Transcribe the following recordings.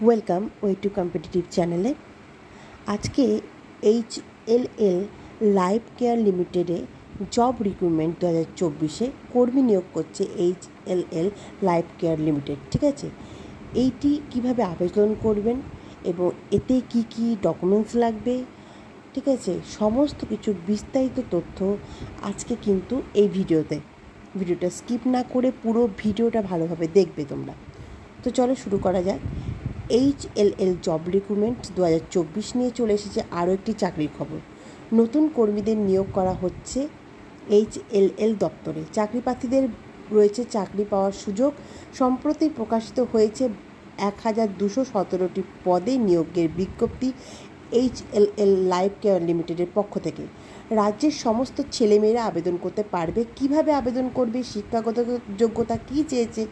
Welcome way to competitive চ্যানেলে। আজকে HLL life care লিমিটেডে জব রিক্রুটমেন্ট 2024-এ কর্মী নিয়োগ করছে HLL লাইফ কেয়ার লিমিটেড। ঠিক আছে, এইটি কিভাবে আবেদন করবেন এবং এতে কি কি ডকুমেন্টস লাগবে, ঠিক আছে, সমস্ত কিছু বিস্তারিত তথ্য আজকে কিন্তু এই ভিডিওটা স্কিপ না করে পুরো ভিডিওটা ভালোভাবে দেখবে তোমরা। তো চলো শুরু করা যাক। HLL জব রিক্রুটমেন্ট 2024 নিয়ে চলে এসেছে আরও একটি চাকরির খবর। নতুন কর্মীদের নিয়োগ করা হচ্ছে HLL দপ্তরে। চাকরি প্রার্থীদের রয়েছে চাকরি পাওয়ার সুযোগ। সম্প্রতি প্রকাশিত হয়েছে 1217টি পদে নিয়োগের বিজ্ঞপ্তি HLL লাইফ কেয়ার লিমিটেডের পক্ষ থেকে। রাজ্যের সমস্ত ছেলেমেয়েরা আবেদন করতে পারবে। কিভাবে আবেদন করবে, শিক্ষাগত যোগ্যতা কী চেয়েছে,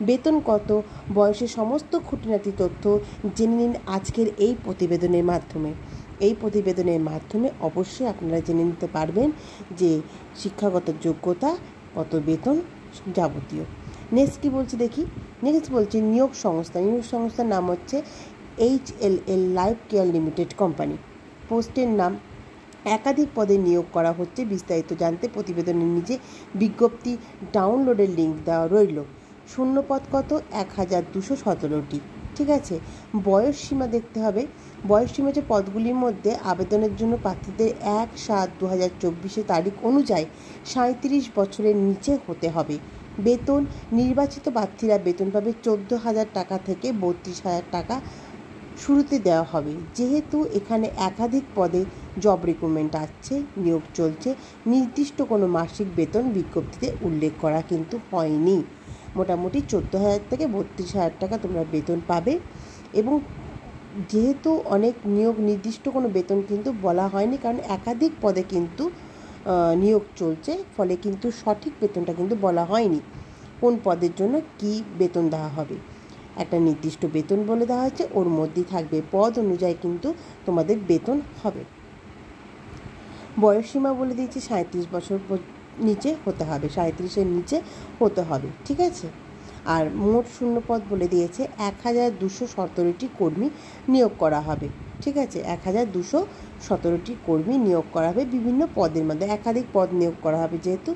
বেতন কত, বয়সের সমস্ত খুঁটিনাটি তথ্য জেনে নিন আজকের এই প্রতিবেদনের মাধ্যমে। এই প্রতিবেদনের মাধ্যমে অবশ্যই আপনারা জেনে নিতে পারবেন যে শিক্ষাগত যোগ্যতা, কত বেতন, যাবতীয়। নেক্সট কী বলছি দেখি। নেক্সট বলছি নিয়োগ সংস্থার নাম হচ্ছে HLL life care limited company. পোস্টের নাম, একাধিক পদে নিয়োগ করা হচ্ছে। বিস্তারিত জানতে প্রতিবেদনের নিচে বিজ্ঞপ্তি ডাউনলোডের লিঙ্ক দেওয়া রইল। শূন্যপদ কত? 1217টি। ঠিক আছে, বয়স সীমা দেখতে হবে। বয়স সীমা হচ্ছে পদগুলির মধ্যে আবেদনের জন্য প্রার্থীদের 1/7/2024 তারিখ অনুযায়ী 37 বছরের নিচে হতে হবে। বেতন, নির্বাচিত প্রার্থীরা বেতন পাবে 14,000 টাকা থেকে 32,000 টাকা শুরুতে দেওয়া হবে। যেহেতু এখানে একাধিক পদে জব রিক্রুটমেন্ট আসছে, নিয়োগ চলছে, নির্দিষ্ট কোনো মাসিক বেতন বিজ্ঞপ্তিতে উল্লেখ করা কিন্তু হয়নি। মোটামুটি 14,000 থেকে 32,000 টাকা তোমরা বেতন পাবে। এবং যেহেতু অনেক নিয়োগ, নির্দিষ্ট কোনো বেতন কিন্তু বলা হয়নি, কারণ একাধিক পদে কিন্তু নিয়োগ চলছে, ফলে কিন্তু সঠিক বেতনটা কিন্তু বলা হয়নি কোন পদের জন্য কি বেতন দেওয়া হবে। একটা নির্দিষ্ট বেতন বলে দেওয়া হয়েছে, ওর মধ্যেই থাকবে পদ অনুযায়ী কিন্তু তোমাদের বেতন হবে। বয়সসীমা বলে দিয়েছি 37 বছর নিচে হতে হবে, 37-এর নিচে হতে হবে। ঠিক আছে, আর মোট শূন্যপদ বলে দিয়েছে 1217টি কর্মী নিয়োগ করা হবে। ঠিক আছে, 1217টি কর্মী নিয়োগ করা হবে বিভিন্ন পদের মধ্যে। একাধিক পদ নিয়োগ করা হবে, যেহেতু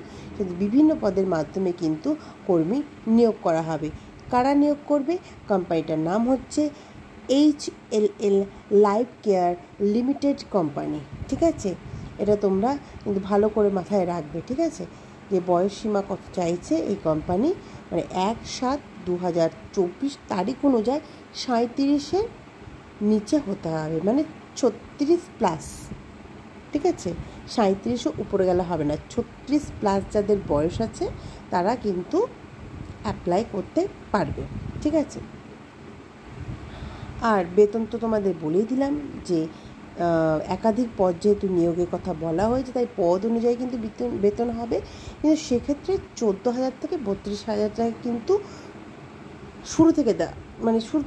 বিভিন্ন পদের মাধ্যমে কিন্তু কর্মী নিয়োগ করা হবে। কারা নিয়োগ করবে? কোম্পানিটার নাম হচ্ছে HLL life care limited company. ঠিক আছে, এটা তোমরা কিন্তু ভালো করে মাথায় রাখবে। ঠিক আছে, যে বয়স সীমা কত চাইছে এই কোম্পানি, মানে 1/7/2024 তারিখ অনুযায়ী 37-এর নিচে হতে হবে, মানে 36+। ঠিক আছে, 37-ও উপরে গেলে হবে না। 36+ যাদের বয়স আছে তারা কিন্তু অ্যাপ্লাই করতে পারবে। ঠিক আছে, আর বেতন তো তোমাদের বলেই দিলাম যে একাধিক পদ যেহেতু নিয়োগের কথা বলা হয়েছে, তাই পদ অনুযায়ী কিন্তু বেতন হবে। কিন্তু সেক্ষেত্রে 14,000 থেকে 32,000 টাকা কিন্তু শুরু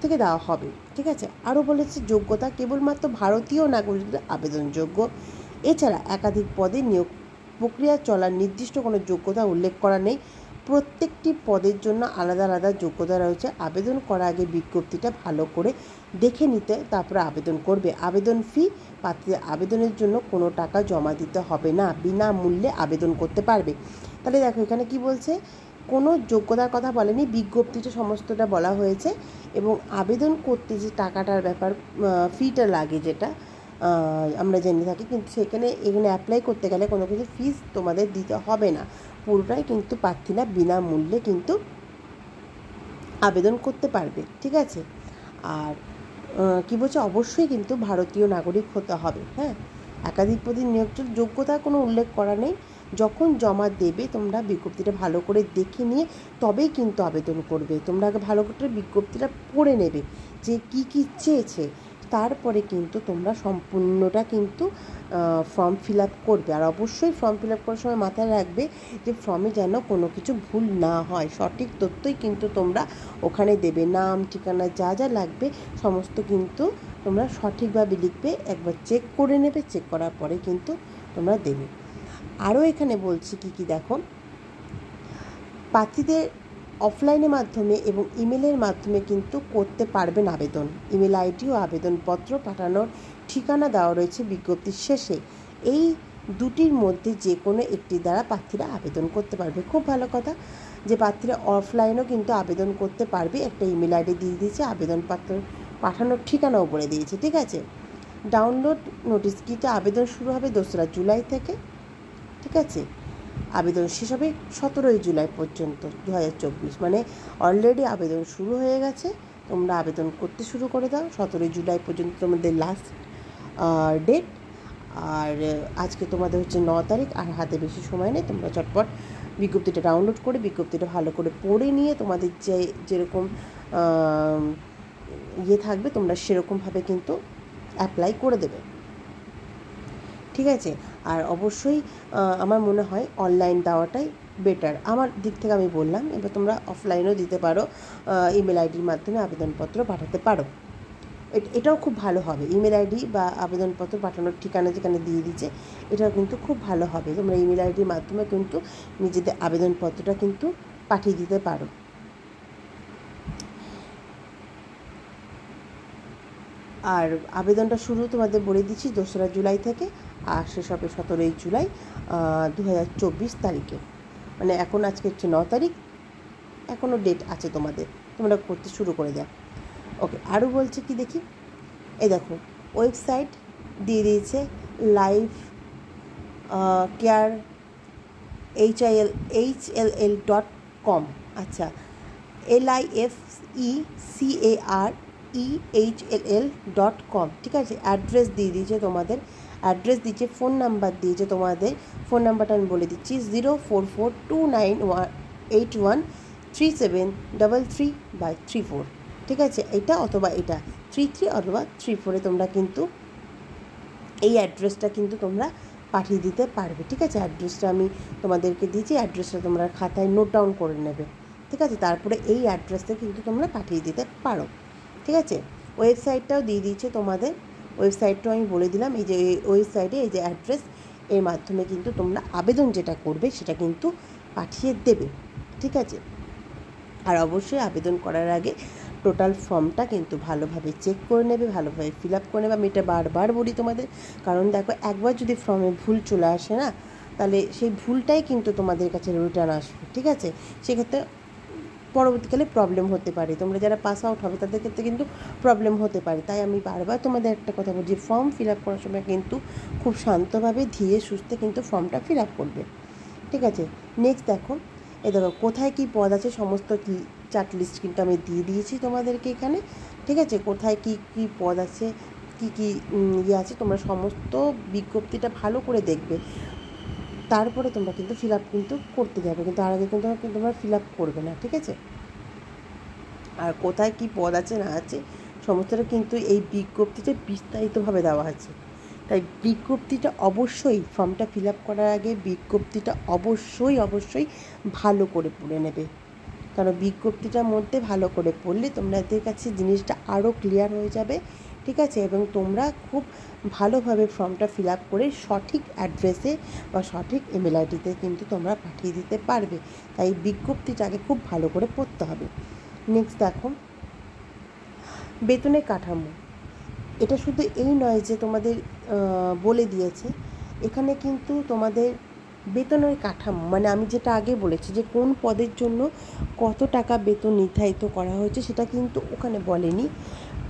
থেকে দেওয়া হবে। ঠিক আছে, আরও বলেছে যোগ্যতা কেবলমাত্র ভারতীয় নাগরিকদের আবেদনযোগ্য। এছাড়া একাধিক পদে নিয়োগ প্রক্রিয়া চলার নির্দিষ্ট কোনো যোগ্যতা উল্লেখ করা নেই। প্রত্যেকটি পদের জন্য আলাদা আলাদা যোগ্যতা রয়েছে। আবেদন করার আগে বিজ্ঞপ্তিটা ভালো করে দেখে নিতে তারপরে আবেদন করবে। আবেদন ফি, প্রার্থীদের আবেদনের জন্য কোনো টাকা জমা দিতে হবে না, বিনামূল্যে আবেদন করতে পারবে। তাহলে দেখো এখানে কি বলছে, কোনো যোগ্যতার কথা বলেনি, বিজ্ঞপ্তিটা সমস্তটা বলা হয়েছে। এবং আবেদন করতে যে টাকাটার ব্যাপার, ফিটা লাগে, যেটা আমরা জেনে থাকি, কিন্তু এখানে অ্যাপ্লাই করতে গেলে কোনো কিছু ফিস তোমাদের দিতে হবে না। পুরোটাই কিন্তু প্রার্থীরা বিনামূল্যে কিন্তু আবেদন করতে পারবে। ঠিক আছে, আর কী বলছে, অবশ্যই কিন্তু ভারতীয় নাগরিক হতে হবে। হ্যাঁ, একাধিক পদে নিয়োগ যোগ্যতার কোনো উল্লেখ করা নেই। যখন জমা দেবে তোমরা বিজ্ঞপ্তিটা ভালো করে দেখে নিয়ে তবেই কিন্তু আবেদন করবে। তোমরা আগে ভালো করে বিজ্ঞপ্তিটা পড়ে নেবে যে কী কী চেয়েছে, তারপরে কিন্তু তোমরা সম্পূর্ণটা কিন্তু ফর্ম ফিল আপ করবে। আর অবশ্যই ফর্ম ফিল আপ করার সময় মাথায় রাখবে যে ফর্মে যেন কোনো কিছু ভুল না হয়, সঠিক তথ্যই কিন্তু তোমরা ওখানে দেবে। নাম, ঠিকানা, যা যা লাগবে সমস্ত কিন্তু তোমরা সঠিকভাবে লিখবে। একবার চেক করে নেবে, চেক করার পরে কিন্তু তোমরা দেবে। আরও এখানে বলছি কি দেখো, প্রার্থীদের অফলাইনের মাধ্যমে এবং ইমেলের মাধ্যমে কিন্তু করতে পারবেন আবেদন। ইমেল আইডি ও আবেদনপত্র পাঠানোর ঠিকানা দেওয়া রয়েছে বিজ্ঞপ্তির শেষে। এই দুটির মধ্যে যে কোনো একটি দ্বারা প্রার্থীরা আবেদন করতে পারবে। খুব ভালো কথা যে প্রার্থীরা অফলাইনেও কিন্তু আবেদন করতে পারবে। একটা ইমেল আইডি দিয়ে দিয়েছে, আবেদনপত্র পাঠানোর ঠিকানাও বলে দিয়েছে। ঠিক আছে, ডাউনলোড নোটিশ কিটা আবেদন শুরু হবে 2রা জুলাই থেকে। ঠিক আছে, আবেদন শেষ হবে 17ই জুলাই পর্যন্ত 2024। মানে অলরেডি আবেদন শুরু হয়ে গেছে, তোমরা আবেদন করতে শুরু করে দাও। 17ই জুলাই পর্যন্ত তোমাদের লাস্ট ডেট। আর আজকে তোমাদের হচ্ছে 9 তারিখ, আর হাতে বেশি সময় নেই। তোমরা চটপট বিজ্ঞপ্তিটা ডাউনলোড করে বিজ্ঞপ্তিটা ভালো করে পড়ে নিয়ে তোমাদের যেরকম থাকবে তোমরা সেরকমভাবে কিন্তু অ্যাপ্লাই করে দেবে। ঠিক আছে, আর অবশ্যই আমার মনে হয় অনলাইন দেওয়াটাই বেটার। আমার দিক থেকে আমি বললাম, এবার তোমরা অফলাইনেও দিতে পারো, ইমেল আইডির মাধ্যমে আবেদনপত্র পাঠাতে পারো। এটাও খুব ভালো হবে। ইমেল আইডি বা আবেদনপত্র পাঠানোর ঠিকানা যেখানে দিয়ে দিচ্ছে, এটাও কিন্তু খুব ভালো হবে। তোমরা ইমেল আইডির মাধ্যমে কিন্তু নিজেদের আবেদনপত্রটা কিন্তু পাঠিয়ে দিতে পারো। আর আবেদনটা শুরু তোমাদের বলে দিচ্ছি 2রা জুলাই থেকে, আর শেষ হবে 17ই জুলাই 2024 তারিখে। মানে এখন আজকে হচ্ছে 9 তারিখ, এখনও ডেট আছে তোমাদের, তোমরা করতে শুরু করে দাও। ওকে, আরও বলছে কি দেখি, এই দেখো ওয়েবসাইট দিয়ে দিয়েছে লাইফ কেয়ার HILL.com। আচ্ছা, LIFECAREHLL.com। ঠিক আছে, অ্যাড্রেস দিয়ে দিয়েছে তোমাদের, অ্যাড্রেস দিয়েছে, ফোন নাম্বার দিয়েছে তোমাদের। ফোন নাম্বারটা আমি বলে দিচ্ছি 044291813733/34। ঠিক আছে, এটা অথবা এটা 33 অথবা 34-এ তোমরা কিন্তু এই অ্যাড্রেসটা কিন্তু তোমরা পাঠিয়ে দিতে পারবে। ঠিক আছে, অ্যাড্রেসটা আমি তোমাদেরকে দিয়েছি, অ্যাড্রেসটা তোমরা খাতায় নোট ডাউন করে নেবে। ঠিক আছে, তারপরে এই অ্যাড্রেসটা কিন্তু তোমরা পাঠিয়ে দিতে পারো। ঠিক আছে, ওয়েবসাইটটাও দিয়ে দিয়েছে তোমাদের, ওয়েবসাইটটাও আমি বলে দিলাম। এই যে ওয়েবসাইটে এই যে অ্যাড্রেস, এর মাধ্যমে কিন্তু তোমরা আবেদন যেটা করবে সেটা কিন্তু পাঠিয়ে দেবে। ঠিক আছে, আর অবশ্যই আবেদন করার আগে টোটাল ফর্মটা কিন্তু ভালোভাবে চেক করে নেবে, ভালোভাবে ফিল আপ করে নেবে। আমি এটা বারবার বলি তোমাদের, কারণ দেখো একবার যদি ফর্মে ভুল চলে আসে না, তাহলে সেই ভুলটাই কিন্তু তোমাদের কাছে রিটার্ন আসবে। ঠিক আছে, সেক্ষেত্রে পরবর্তীকালে প্রবলেম হতে পারে। তোমরা যারা পাস আউট হবে তাদের ক্ষেত্রে কিন্তু প্রবলেম হতে পারে। তাই আমি বারবার তোমাদের একটা কথা বলছি, ফর্ম ফিল আপ করার সময় কিন্তু খুব শান্তভাবে ধীরে সুস্থে কিন্তু ফর্মটা ফিল আপ করবে। ঠিক আছে, নেক্সট দেখো, এই দেখো কোথায় কী পদ আছে সমস্ত চার্ট লিস্ট কিন্তু আমি দিয়ে দিয়েছি তোমাদেরকে এখানে। ঠিক আছে, কোথায় কী কী পদ আছে, কী কী আছে, তোমরা সমস্ত বিজ্ঞপ্তিটা ভালো করে দেখবে, তারপরে তোমরা কিন্তু ফিল আপ কিন্তু করতে যাবে। কিন্তু তার আগে কিন্তু তোমরা ফিল আপ করবে না। ঠিক আছে, আর কোথায় কী পদ আছে না আছে সমস্তটা কিন্তু এই বিজ্ঞপ্তিতে বিস্তারিতভাবে দেওয়া আছে। তাই বিজ্ঞপ্তিটা অবশ্যই, ফর্মটা ফিল আপ করার আগে বিজ্ঞপ্তিটা অবশ্যই ভালো করে পড়ে নেবে। কারণ বিজ্ঞপ্তিটার মধ্যে ভালো করে পড়লে তোমাদের কাছে জিনিসটা আরও ক্লিয়ার হয়ে যাবে। ঠিক আছে, এবং তোমরা খুব ভালোভাবে ফর্মটা ফিল আপ করে সঠিক অ্যাড্রেসে বা সঠিক ইমেল আইডিতে কিন্তু তোমরা পাঠিয়ে দিতে পারবে। তাই বিজ্ঞপ্তিটাকে খুব ভালো করে পড়তে হবে। নেক্সট দেখো, বেতনের কাঠামো। এটা শুধু এই নয় যে তোমাদের বলে দিয়েছে, এখানে কিন্তু তোমাদের বেতনের কাঠামো, মানে আমি যেটা আগে বলেছি যে কোন পদের জন্য কত টাকা বেতন নির্ধারিত করা হয়েছে সেটা কিন্তু ওখানে বলেনি।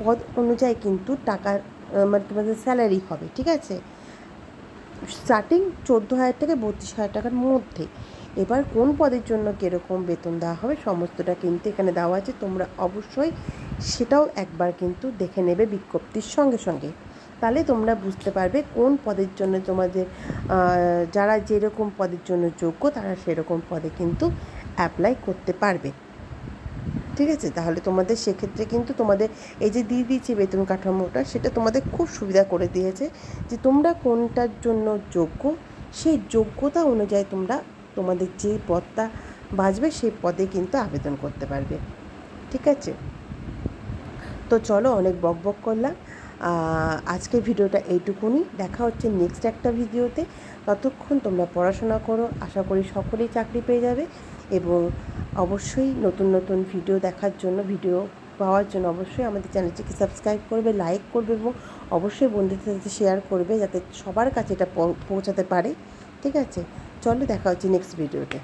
পদ অনুযায়ী কিন্তু টাকার মানে তোমাদের স্যালারি হবে। ঠিক আছে, স্টার্টিং 14,000 থেকে 32,000 টাকার মধ্যে। এবার কোন পদের জন্য কীরকম বেতন দেওয়া হবে সমস্তটা কিন্তু এখানে দেওয়া আছে। তোমরা অবশ্যই সেটাও একবার কিন্তু দেখে নেবে বিজ্ঞপ্তির সঙ্গে সঙ্গে, তাহলে তোমরা বুঝতে পারবে কোন পদের জন্য তোমাদের যারা যেরকম পদের জন্য যোগ্য তারা সেরকম পদে কিন্তু অ্যাপ্লাই করতে পারবে। ঠিক আছে, তাহলে তোমাদের সেক্ষেত্রে কিন্তু তোমাদের এই যে দিয়ে দিয়েছি বেতন কাঠামোটা, সেটা তোমাদের খুব সুবিধা করে দিয়েছে যে তোমরা কোনটার জন্য যোগ্য, সেই যোগ্যতা অনুযায়ী তোমরা তোমাদের যে পদটা বাঁচবে সেই পদে কিন্তু আবেদন করতে পারবে। ঠিক আছে, তো চলো, অনেক বক করলাম। আজকের ভিডিওটা এইটুকুনি, দেখা হচ্ছে নেক্সট একটা ভিডিওতে। ততক্ষণ তোমরা পড়াশোনা করো, আশা করি সকলেই চাকরি পেয়ে যাবে। এবং অবশ্যই নতুন নতুন ভিডিও দেখার জন্য, ভিডিও পাওয়ার জন্য অবশ্যই আমাদের চ্যানেলটিকে সাবস্ক্রাইব করবে, লাইক করবে এবং অবশ্যই বন্ধুদের সাথে শেয়ার করবে যাতে সবার কাছে এটা পৌঁছাতে পারে। ঠিক আছে, চলো দেখা হচ্ছে নেক্সট ভিডিওতে।